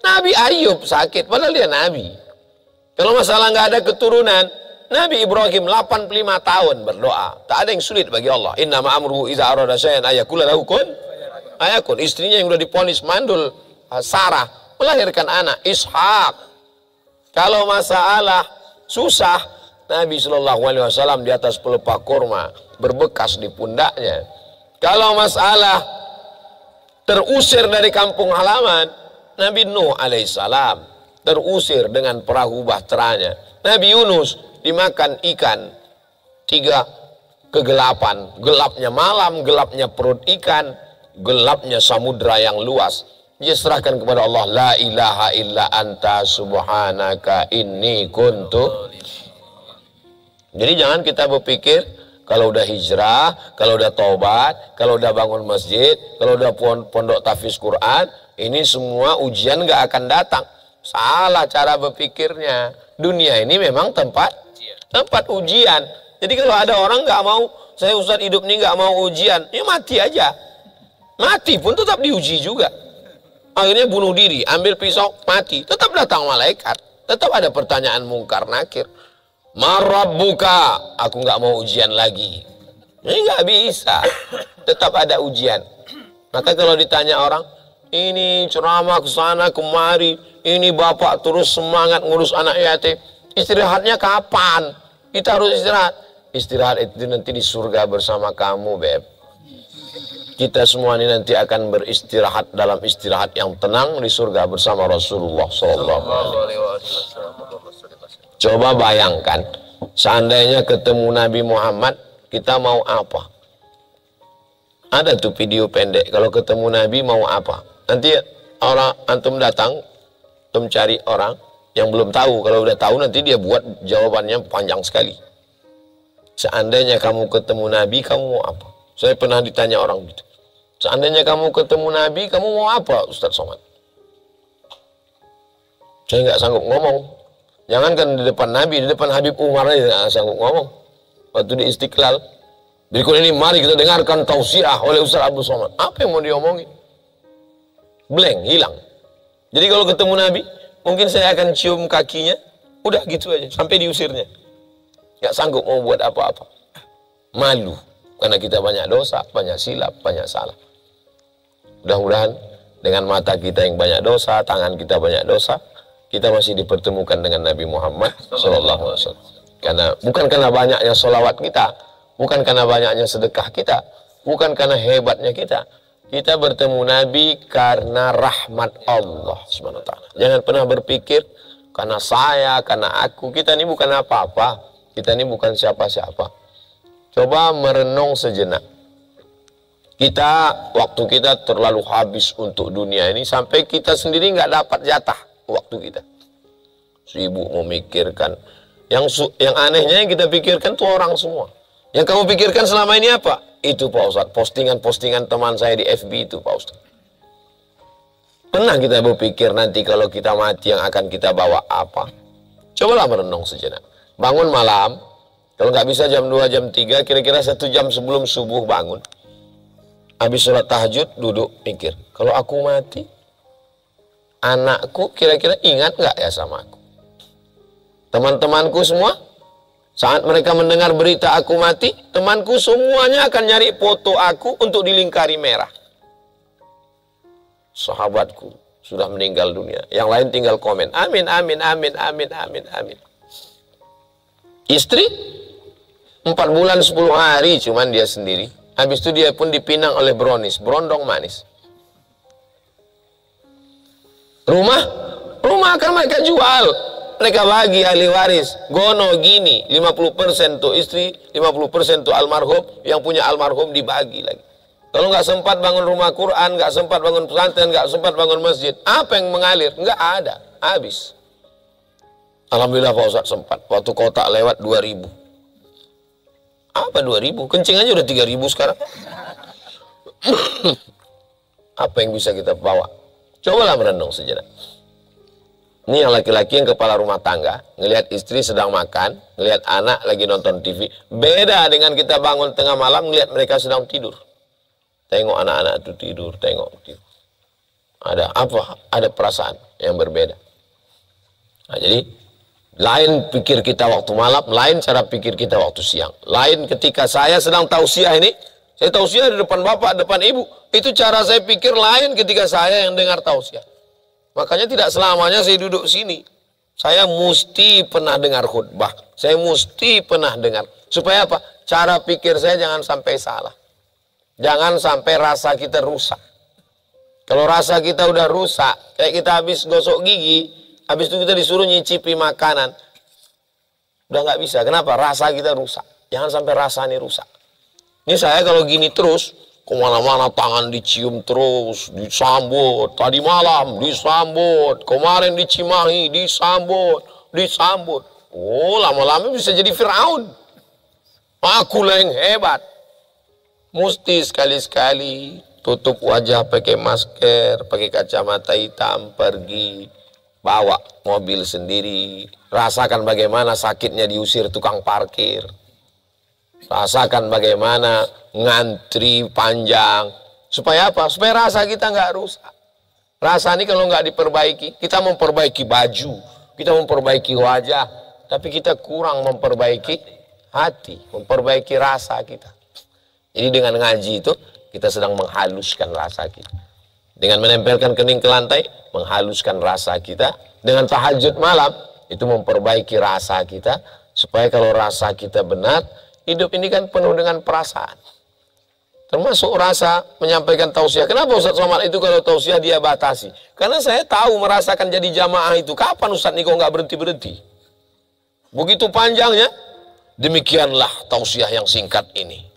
Nabi Ayub sakit, padahal dia Nabi. Kalau masalah nggak ada keturunan, Nabi Ibrahim 85 tahun berdoa. Tak ada yang sulit bagi Allah. Innama amruhu iza arada syai'an ayakula lahu kun ayakun. Istrinya yang sudah diponis mandul, Sarah, melahirkan anak Ishak. Kalau masalah susah, Nabi SAW di atas pelepah kurma berbekas di pundaknya. Kalau masalah terusir dari kampung halaman, Nabi Nuh alaihissalam terusir dengan perahu bahteranya. Nabi Yunus dimakan ikan 3 kegelapan. Gelapnya malam, gelapnya perut ikan, gelapnya samudra yang luas. Dia serahkan kepada Allah. La ilaha illa anta subhanaka inni kuntu. Jadi jangan kita berpikir kalau udah hijrah, kalau udah taubat, kalau udah bangun masjid, kalau udah pondok tahfiz Quran, ini semua ujian gak akan datang. Salah cara berpikirnya. Dunia ini memang tempat ujian. Jadi kalau ada orang gak mau, saya Ustaz hidup ini gak mau ujian, ya mati aja. Mati pun tetap diuji juga. Akhirnya bunuh diri, ambil pisau, mati. Tetap datang malaikat. Tetap ada pertanyaan mungkar nakir. Marabbuka, aku nggak mau ujian lagi. Ini nggak bisa. Tetap ada ujian. Maka kalau ditanya orang, ini ceramah ke sana kemari, ini bapak terus semangat ngurus anak yatim. Istirahatnya kapan? Kita harus istirahat. Istirahat itu nanti di surga bersama kamu, Beb. Kita semua ini nanti akan beristirahat dalam istirahat yang tenang di surga bersama Rasulullah SAW. Coba bayangkan, Seandainya ketemu Nabi Muhammad, kita mau apa? Ada tuh video pendek, kalau ketemu Nabi mau apa? Nanti orang antum datang, antum cari orang yang belum tahu. Kalau udah tahu nanti dia buat jawabannya panjang sekali. Seandainya kamu ketemu Nabi, kamu mau apa? Saya pernah ditanya orang gitu. Seandainya kamu ketemu Nabi, kamu mau apa, Ustaz Somad? Saya nggak sanggup ngomong. Jangankan di depan Nabi, di depan Habib Umar aja nggak sanggup ngomong. Waktu di Istiqlal. Berikut ini mari kita dengarkan tausiah oleh Ustaz Abdul Somad. Apa yang mau diomongin? Blank, hilang. Jadi kalau ketemu Nabi, mungkin saya akan cium kakinya, udah gitu aja, sampai diusirnya. Nggak sanggup mau buat apa-apa. Malu, karena kita banyak dosa, banyak silap, banyak salah. Mudah-mudahan dengan mata kita yang banyak dosa, tangan kita banyak dosa, kita masih dipertemukan dengan Nabi Muhammad SAW. Bukan karena banyaknya sholawat kita, bukan karena banyaknya sedekah kita, bukan karena hebatnya kita. Kita bertemu Nabi karena rahmat Allah SWT. Jangan pernah berpikir karena saya, karena aku. Kita ini bukan apa-apa. Kita ini bukan siapa-siapa. Coba merenung sejenak. Waktu kita terlalu habis untuk dunia ini, sampai kita sendiri nggak dapat jatah waktu kita. Sibuk memikirkan. Yang anehnya yang kita pikirkan tuh orang semua. Yang kamu pikirkan selama ini apa? Itu Pak Ustadz, postingan-postingan teman saya di FB itu Pak Ustadz. Pernah kita berpikir nanti kalau kita mati yang akan kita bawa apa? Cobalah merenung sejenak. Bangun malam, kalau nggak bisa jam 2, jam 3, kira-kira 1 jam sebelum subuh bangun. Habis sholat tahajud, duduk, mikir. Kalau aku mati, anakku kira-kira ingat nggak ya sama aku? Teman-temanku semua, saat mereka mendengar berita aku mati, temanku semuanya akan nyari foto aku untuk dilingkari merah. Sahabatku sudah meninggal dunia. Yang lain tinggal komen, amin, amin, amin, amin, amin, amin. Istri, 4 bulan 10 hari cuman dia sendiri. Habis itu dia pun dipinang oleh berondong manis. Rumah akan mereka jual. Mereka bagi ahli waris, gono gini, 50% tuh istri, 50% tuh almarhum, yang punya almarhum dibagi lagi. Kalau nggak sempat bangun rumah Quran, nggak sempat bangun pesantren, nggak sempat bangun masjid, apa yang mengalir? Nggak ada, habis. Alhamdulillah Pak Ustadz sempat, waktu kotak lewat 2000. Apa 2000? Kencing aja udah 3000 sekarang. Apa yang bisa kita bawa? Cobalah merenung sejenak. Ini yang laki-laki yang kepala rumah tangga, ngelihat istri sedang makan, ngelihat anak lagi nonton TV. Beda dengan kita bangun tengah malam, ngelihat mereka sedang tidur. Tengok anak-anak itu tidur, tengok tidur. Ada apa? Ada perasaan yang berbeda. Nah, jadi, lain pikir kita waktu malam, lain cara pikir kita waktu siang. Lain ketika saya sedang tausiah ini, saya tausiah di depan bapak, depan ibu. Itu cara saya pikir lain ketika saya yang dengar tausiah. Makanya tidak selamanya saya duduk sini. Saya mesti pernah dengar khutbah. Saya mesti pernah dengar. Supaya apa? Cara pikir saya jangan sampai salah. Jangan sampai rasa kita rusak. Kalau rasa kita udah rusak, kayak kita habis gosok gigi, habis itu kita disuruh nyicipi makanan. Udah nggak bisa. Kenapa? Rasa kita rusak. Jangan sampai rasa ini rusak. Ini saya kalau gini terus, kemana-mana tangan dicium terus, disambut. Tadi malam disambut, kemarin di Cimahi disambut. Oh, lama-lama bisa jadi Firaun. Aku lah yang hebat. Mesti sekali-sekali tutup wajah pakai masker, pakai kacamata hitam, pergi, bawa mobil sendiri. Rasakan bagaimana sakitnya diusir tukang parkir. Rasakan bagaimana ngantri panjang. Supaya apa? Supaya rasa kita nggak rusak. Rasa ini kalau nggak diperbaiki, kita memperbaiki baju, kita memperbaiki wajah, tapi kita kurang memperbaiki hati, memperbaiki rasa kita. Jadi dengan ngaji itu, kita sedang menghaluskan rasa kita. Dengan menempelkan kening ke lantai, menghaluskan rasa kita. Dengan tahajud malam, itu memperbaiki rasa kita. Supaya kalau rasa kita benar, hidup ini kan penuh dengan perasaan. Termasuk rasa menyampaikan tausiah. Kenapa Ustaz Somad itu kalau tausiah dia batasi? Karena saya tahu merasakan jadi jamaah itu. Kapan Ustaz Niko nggak berhenti-berhenti? Begitu panjangnya, Demikianlah tausiah yang singkat ini.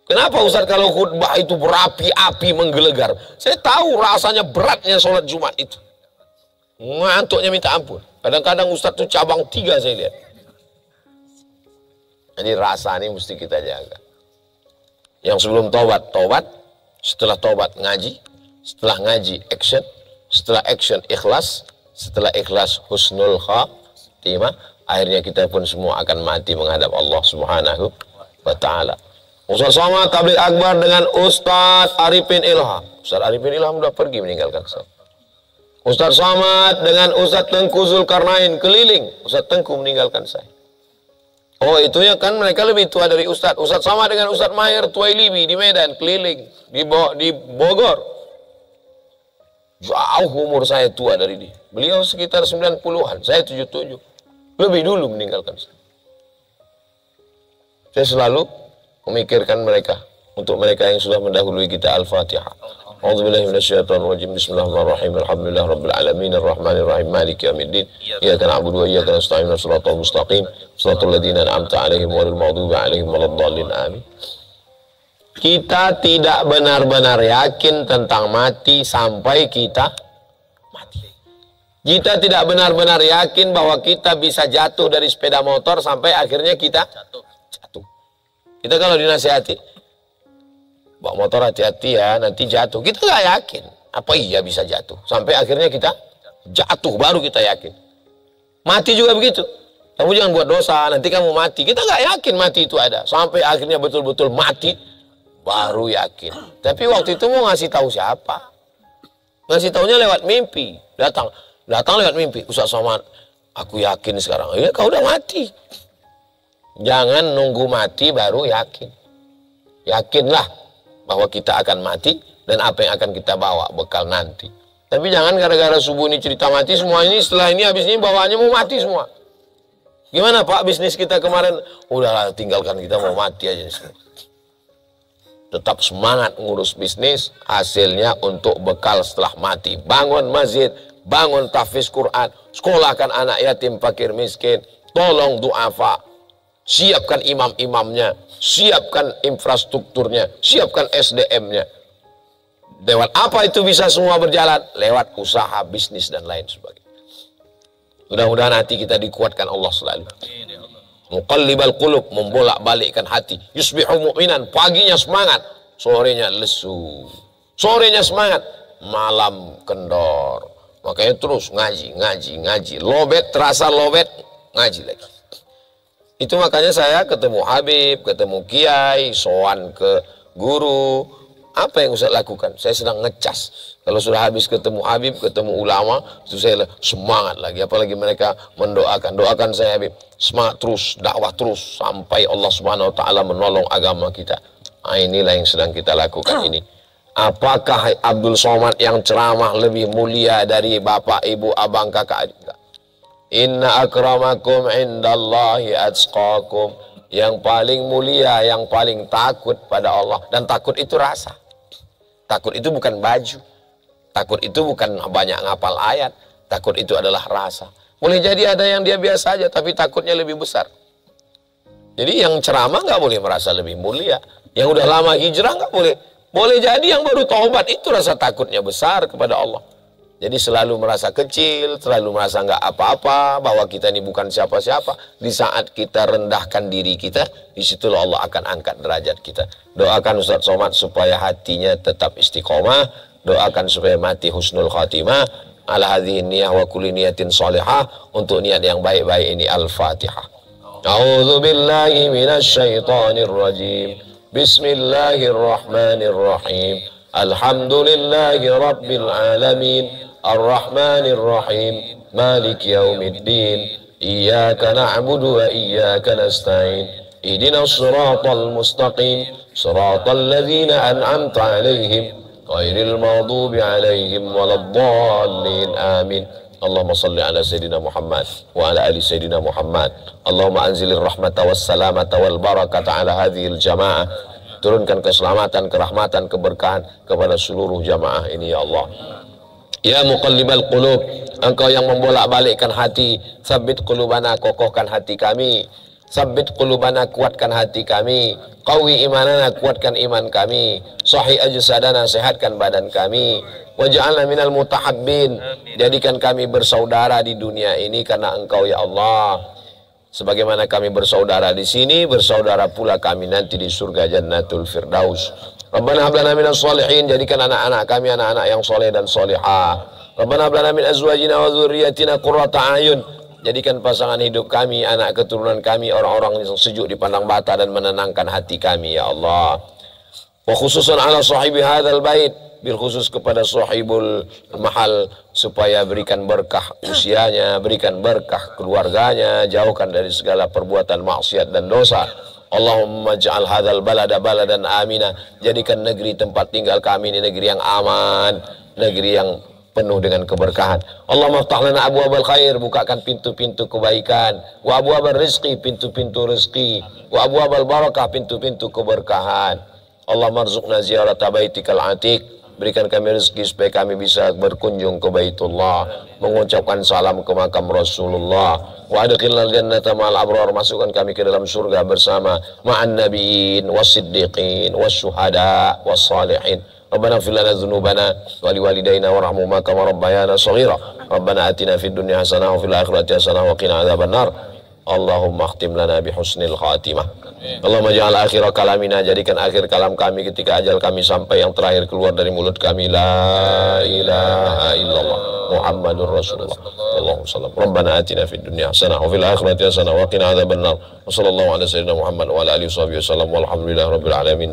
Kenapa Ustaz kalau khutbah itu berapi-api menggelegar? Saya tahu rasanya beratnya sholat Jumat itu. Ngantuknya minta ampun. Kadang-kadang Ustaz itu cabang 3 saya lihat. Jadi rasa ini mesti kita jaga. Yang sebelum tobat, tobat. Setelah tobat ngaji. Setelah ngaji action. Setelah action ikhlas. Setelah ikhlas husnul khatimah. Akhirnya kita pun semua akan mati menghadap Allah Subhanahu wa ta'ala. Ustaz Somad tabligh akbar dengan Ustaz Arifin Ilham. Ustaz Arifin Ilham sudah pergi meninggalkan saya. Ustaz Somad dengan Ustaz Tengku Zulkarnain keliling. Ustaz Tengku meninggalkan saya. Oh itu ya kan mereka lebih tua dari Ustaz. Ustaz Somad dengan Ustaz Mahir Tuwailibi di Medan keliling. Di Bogor. Jauh umur saya tua dari dia. Beliau sekitar 90-an. Saya 77. Lebih dulu meninggalkan saya. Saya selalu memikirkan mereka, untuk mereka yang sudah mendahului kita. Al-Fatihah. A'udzubillahi minasyaitonir rajim. Bismillahirrahmanirrahim. Alhamdulillahirabbil alamin arrahmanir rahim maliki yaumiddin. Iyyaka na'budu wa iyyaka nasta'in shiratal mustaqim shiratal ladzina an'amta 'alaihim ghairil maghdubi 'alaihim waladdallin. Amin. Kita tidak benar-benar yakin tentang mati sampai kita mati. Kita tidak benar-benar yakin bahwa kita bisa jatuh dari sepeda motor sampai akhirnya kita jatuh. Kita kalau dinasihati, bawa motor hati-hati ya, nanti jatuh. Kita nggak yakin. Apa iya bisa jatuh? Sampai akhirnya kita jatuh, baru kita yakin. Mati juga begitu. Kamu jangan buat dosa, nanti kamu mati. Kita nggak yakin mati itu ada. Sampai akhirnya betul-betul mati, baru yakin. Tapi waktu itu mau ngasih tahu siapa? Ngasih tahunya lewat mimpi. Datang lewat mimpi. Ustaz Somad, aku yakin sekarang. Ya kau udah mati. Jangan nunggu mati baru yakin. Yakinlah bahwa kita akan mati dan apa yang akan kita bawa bekal nanti. Tapi jangan gara-gara subuh ini cerita mati, semua ini setelah ini habis ini bawaannya mau mati semua. Gimana Pak bisnis kita kemarin? Udahlah tinggalkan, kita mau mati aja semua. Tetap semangat ngurus bisnis, hasilnya untuk bekal setelah mati. Bangun masjid, bangun tahfiz Quran, sekolahkan anak yatim fakir miskin, tolong duafa. Siapkan imam-imamnya, siapkan infrastrukturnya, siapkan SDM-nya. Lewat apa itu bisa semua berjalan? Lewat usaha, bisnis, dan lain sebagainya. Mudah-mudahan hati kita dikuatkan Allah selalu. Muqallibal qulub, membolak-balikkan hati. Yusbihu mu'minan, paginya semangat, sorenya lesu. Sorenya semangat, malam kendor. Makanya terus ngaji. Lobet, terasa lobet, ngaji lagi. Itu makanya saya ketemu Habib, ketemu Kiai, sowan ke guru. Apa yang Ustaz lakukan? Saya sedang ngecas. Kalau sudah habis ketemu Habib, ketemu ulama, itu saya semangat lagi. Apalagi mereka mendoakan. Doakan saya Habib. Semangat terus, dakwah terus. Sampai Allah Subhanahu Wa Ta'ala menolong agama kita. Nah, inilah yang sedang kita lakukan ini. Apakah Abdul Somad yang ceramah lebih mulia dari bapak, ibu, abang, kakak, adik? Inna akramakum indallahi atqakum. Yang paling mulia, yang paling takut pada Allah. Dan takut itu rasa. Takut itu bukan baju. Takut itu bukan banyak ngapal ayat. Takut itu adalah rasa. Boleh jadi ada yang dia biasa aja, tapi takutnya lebih besar. Jadi yang ceramah nggak boleh merasa lebih mulia. Yang udah lama hijrah nggak boleh. Boleh jadi yang baru taubat itu rasa takutnya besar kepada Allah. Jadi selalu merasa kecil, selalu merasa nggak apa-apa, bahwa kita ini bukan siapa-siapa. Di saat kita rendahkan diri kita, disitulah Allah akan angkat derajat kita. Doakan Ustaz Somad supaya hatinya tetap istiqomah. Doakan supaya mati husnul khatimah. Ala hadhihi niyah wa kulli niyatin salihah. Untuk niat yang baik-baik ini. Al-Fatihah. A'udzu billahi minasyaitonir rajim. Bismillahirrahmanirrahim. Alhamdulillahi rabbil alamin. الرحمن الرحيم مالك يوم الدين إياك نعبد وإياك نستعين اهدنا الصراط المستقيم صراط الذين أنعمت عليهم غير المغضوب عليهم ولا الضالين آمين اللهم صل على سيدنا محمد وعلى آل سيدنا محمد اللهم أنزل الرحمة والسلامة والبركة على هذه الجماعة. Turunkan keselamatan, kerahmatan, keberkahan kepada seluruh jamaah ini ya Allah. Ya muqallibal qulub, Engkau yang membolak-balikkan hati, tsabbit qulubana, kokohkan hati kami. Tsabbit qulubana, kuatkan hati kami. Qawi imanana, kuatkan iman kami. Sahih ajsadana, sehatkan badan kami. Waj'alna minal mutahabbin, jadikan kami bersaudara di dunia ini karena Engkau ya Allah. Sebagaimana kami bersaudara di sini, bersaudara pula kami nanti di surga Jannatul Firdaus. Rabbana hab lana minas sholihin, jadikan anak-anak kami anak-anak yang soleh dan solihah. Rabbana hab lana min azwajina wa dzurriyyatina qurrata a'yun, jadikan pasangan hidup kami, anak keturunan kami orang-orang yang sejuk dipandang mata dan menenangkan hati kami ya Allah. Wa khususan ala sahibi hadzal bait, bil khusus kepada sahibul mahal, supaya berikan berkah usianya, berikan berkah keluarganya, jauhkan dari segala perbuatan maksiat dan dosa. Allahumma ja'al hadzal balada baladan amina, jadikan negeri tempat tinggal kami ini negeri yang aman, negeri yang penuh dengan keberkahan. Allahumma ftah lana abwabal khair, bukakan pintu-pintu kebaikan, wa abwabal rizqi, pintu-pintu rezeki, wa abwabal barakah, pintu-pintu keberkahan. Allahumma rzuqna ziyarata baitikal atiq, berikan kami rezeki supaya kami bisa berkunjung ke Baitullah, mengucapkan salam ke makam Rasulullah. Wa adkhilnal jannata ma'al abrar, masukkan kami ke dalam surga bersama ma'an nabiyyin was-siddiqin was-syuhada was-salihin. Rabbana ighfir lana dzunubana wa liwalidayna warhamhuma kama rabbayana shaghira. Rabbana atina fid dunya hasanah wa fil akhirati hasanah wa qina adzabannar. Allahumma khtim lana bi husnil khatimah. Allahumma ja'al akhir kalamina, jadikan akhir kalam kami ketika ajal kami sampai, yang terakhir keluar dari mulut kami la ilaha illallah Muhammadur Rasulullah. Allahumma sallam. Rabbana atina fid dunya hasanah wa fil akhirati hasanah wa qina adzabannar. Wa sallallahu ala sayyidina Muhammad wa ala alihi wasallam walhamdulillahi rabbil alamin.